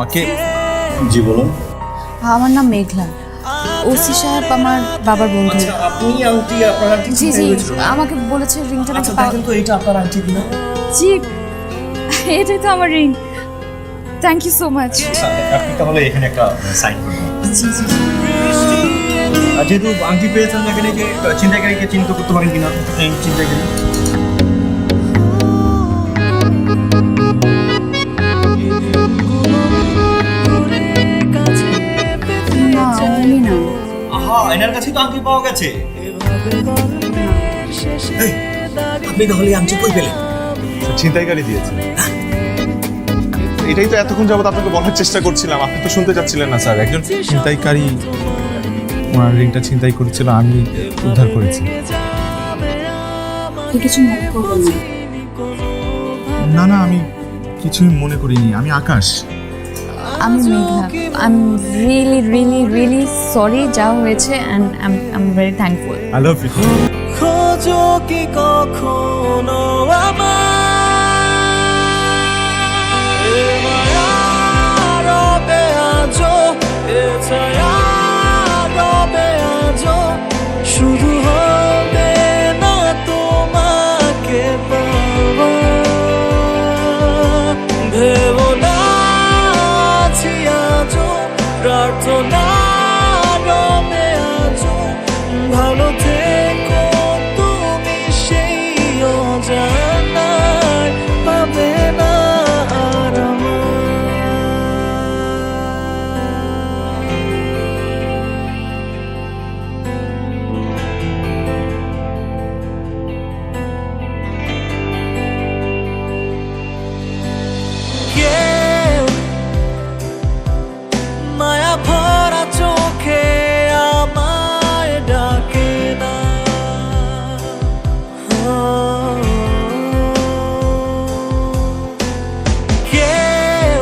আমাকে জি বলুন। আমার নাম মেঘলা। ওসি সাহেব আমার বাবার বন্ধু। আচ্ছা, আপনি আন্টি আপনার আন্টি জি জি আমাকে বলেছে রিংটা নাকি আচ্ছা দেখেন তো এইটা আপনার আন্টি কিনা। জি এটাই তো আমার ring. Thank you so much. আপনি তাহলে এখানে একটা সাইন করবেন। জি জি আর যেহেতু আংটি পেয়েছেন এখানে যে চিন্তাকারীকে চিহ্নিত করতে পারেন কিনা এই চিন্তাকারী। না উনি না। আহা এনার কাছে তো আংটি পাওয়া গেছে। এই, আপনি তাহলে আংটি কই পেলেন? ছিনতাইকারী দিয়েছে। এটাই তো এতক্ষণ যাবত আপনাকে বলার চেষ্টা করছিলাম, আপনি তো শুনতে চাচ্ছিলেন না। স্যার, একজন ছিনতাইকারী ওনার রিংটা ছিনতাই করেছিল, আমি উদ্ধার করেছি। কিছু মনে করবেন না। না না, আমি কিছুই মনে করিনি। আমি আকাশ। আমি মেঘলা। I am really really really sorry যা হয়েছে and I am very thankful. I love you. খোঁজো কি কখনো আমার এ মায়া রবে আজো, এ ছায়া রবে আজো, শুধু হবে না তোমাকে পাওয়া। ভেবো না আছি আজো, প্রার্থনা রবে আজো, ভালো থেকো তুমি সেই অজানায়, পাবে না আর কেউ মায়া ভরা চোখে আমায় ডাকে না। কেউ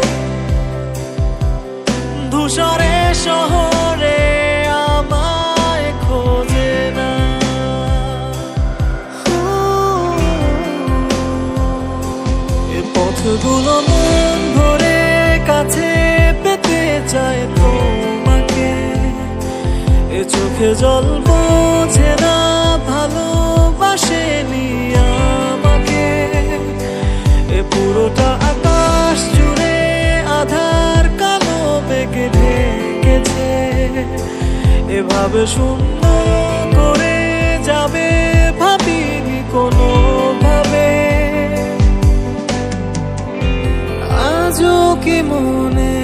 ধূসরে শহরে আমায় খোঁজে না। এ পথগুলো মন ভরে কাছে পেতে চায় তোমাকে, এ চোখে জল বোঝে না ভালোবাসেনি আমাকে। এ পুরোটা আকাশ জুড়ে আধার কালো মেঘে ঢেকেছে, এভাবে শূন্য করে যাবে ভাবিনি কোনো ভাবে। আজও কি মনে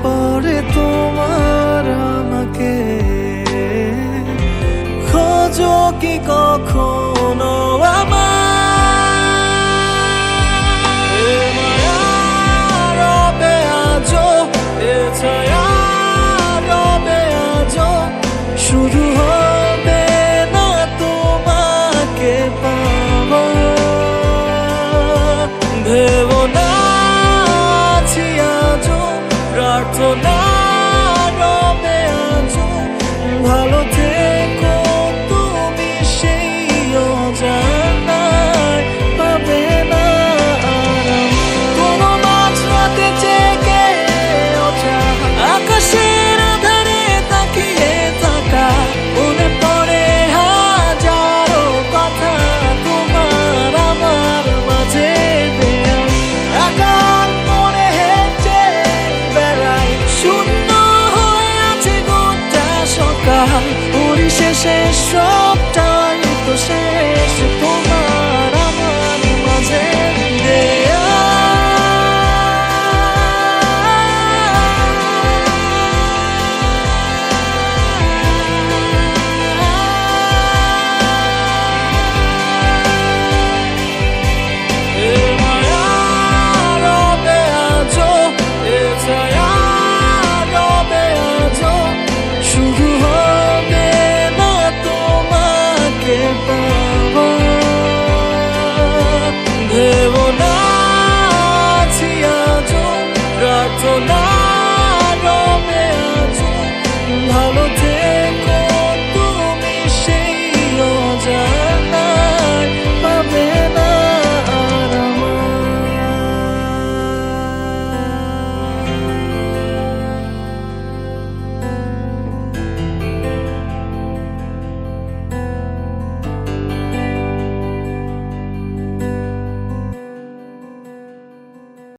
পড়ে তোমার আমাকে, খোঁজো কি কখনো আমার এ মায়া রবে আজো, এ ছায়া রবে আজো, শুধু হবে না তোমাকে পাওয়া। ভেবো না আছি আজো, প্রার্থনা